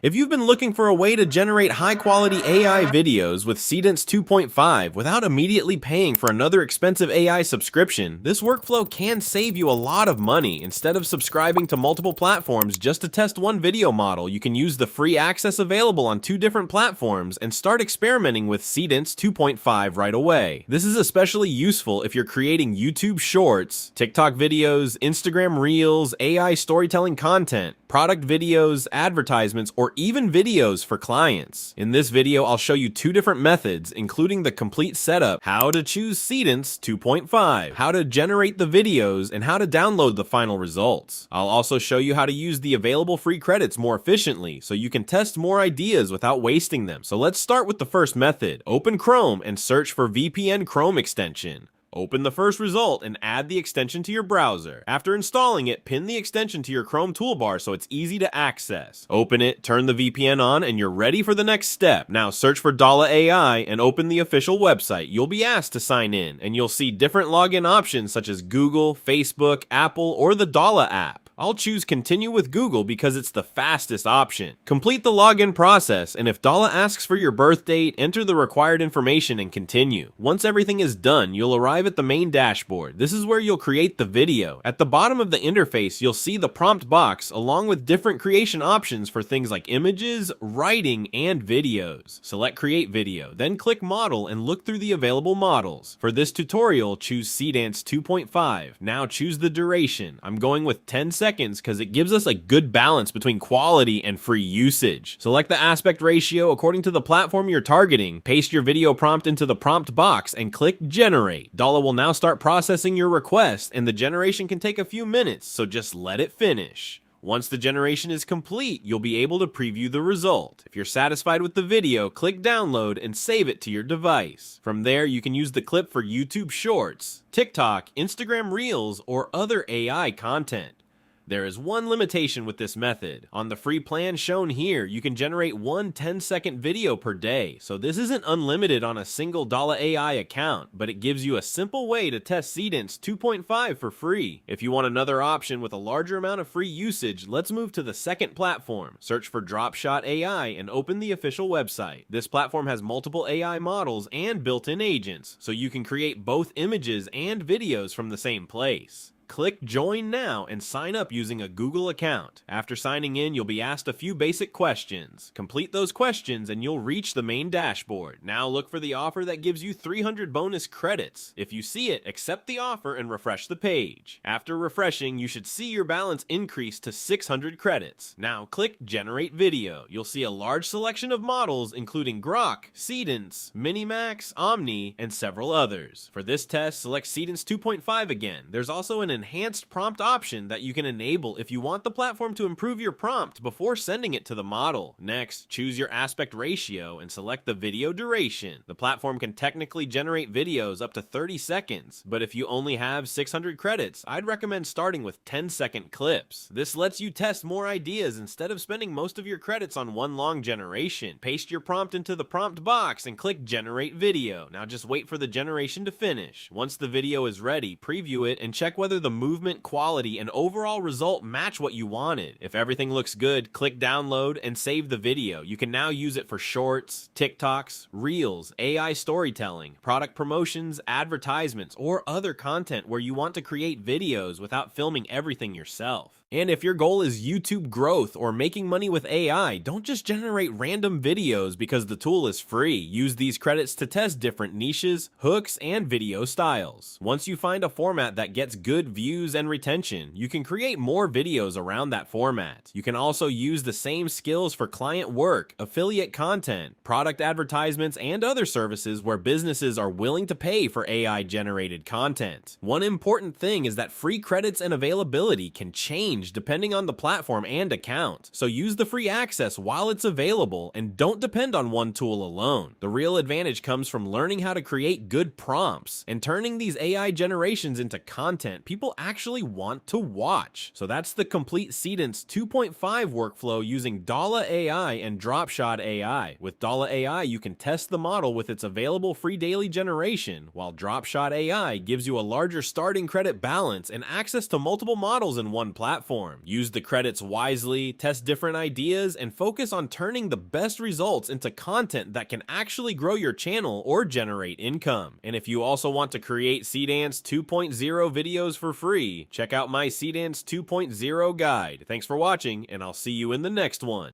If you've been looking for a way to generate high-quality AI videos with Seedance 2.5 without immediately paying for another expensive AI subscription, this workflow can save you a lot of money. Instead of subscribing to multiple platforms just to test one video model, you can use the free access available on 2 different platforms and start experimenting with Seedance 2.5 right away. This is especially useful if you're creating YouTube Shorts, TikTok videos, Instagram Reels, AI storytelling content, product videos, advertisements, or even videos for clients. In this video, I'll show you 2 different methods, including the complete setup, how to choose Seedance 2.5, how to generate the videos, and how to download the final results. I'll also show you how to use the available free credits more efficiently, so you can test more ideas without wasting them. So let's start with the first method. Open Chrome and search for VPN Chrome extension. Open the first result and add the extension to your browser. After installing it, pin the extension to your Chrome toolbar so it's easy to access. Open it, turn the VPN on, and you're ready for the next step. Now search for Dola AI and open the official website. You'll be asked to sign in, and you'll see different login options such as Google, Facebook, Apple, or the Dola app. I'll choose Continue with Google because it's the fastest option. Complete the login process, and if Dola asks for your birth date, enter the required information and continue. Once everything is done, you'll arrive at the main dashboard. This is where you'll create the video. At the bottom of the interface, you'll see the prompt box along with different creation options for things like images, writing, and videos. Select Create Video, then click Model and look through the available models. For this tutorial, choose Seedance 2.5. Now choose the duration. I'm going with 10 seconds because it gives us a good balance between quality and free usage. Select the aspect ratio according to the platform you're targeting, paste your video prompt into the prompt box, and click Generate. Dola will now start processing your request, and the generation can take a few minutes, so just let it finish. Once the generation is complete, you'll be able to preview the result. If you're satisfied with the video, click Download and save it to your device. From there, you can use the clip for YouTube Shorts, TikTok, Instagram Reels, or other AI content. There is one limitation with this method. On the free plan shown here, you can generate one 10-second video per day, so this isn't unlimited on a single Dola AI account, but it gives you a simple way to test Seedance 2.5 for free. If you want another option with a larger amount of free usage, let's move to the second platform. Search for Dropshot AI and open the official website. This platform has multiple AI models and built-in agents, so you can create both images and videos from the same place. Click Join Now and sign up using a Google account. After signing in, you'll be asked a few basic questions. Complete those questions and you'll reach the main dashboard. Now look for the offer that gives you 300 bonus credits. If you see it, accept the offer and refresh the page. After refreshing, you should see your balance increase to 600 credits. Now click Generate Video. You'll see a large selection of models including Grok, Cedance, Minimax, Omni, and several others. For this test, select Seedance 2.5 again. There's also an enhanced prompt option that you can enable if you want the platform to improve your prompt before sending it to the model. Next, choose your aspect ratio and select the video duration. The platform can technically generate videos up to 30 seconds, but if you only have 600 credits, I'd recommend starting with 10-second clips. This lets you test more ideas instead of spending most of your credits on one long generation. Paste your prompt into the prompt box and click Generate Video. Now just wait for the generation to finish. Once the video is ready, preview it and check whether the movement, quality, and overall result match what you wanted. If everything looks good, click Download and save the video. You can now use it for shorts, TikToks, Reels, AI storytelling, product promotions, advertisements, or other content where you want to create videos without filming everything yourself. And if your goal is YouTube growth or making money with AI, don't just generate random videos because the tool is free. Use these credits to test different niches, hooks, and video styles. Once you find a format that gets good views and retention, you can create more videos around that format. You can also use the same skills for client work, affiliate content, product advertisements, and other services where businesses are willing to pay for AI-generated content. One important thing is that free credits and availability can change depending on the platform and account, so use the free access while it's available and don't depend on one tool alone. The real advantage comes from learning how to create good prompts and turning these AI generations into content people actually want to watch. So that's the complete Seedance 2.5 workflow using Dola AI and Dropshot AI. With Dola AI, you can test the model with its available free daily generation, while Dropshot AI gives you a larger starting credit balance and access to multiple models in one platform. platform. Use the credits wisely, test different ideas, and focus on turning the best results into content that can actually grow your channel or generate income. And if you also want to create Seedance 2.0 videos for free, check out my Seedance 2.0 guide. Thanks for watching, and I'll see you in the next one.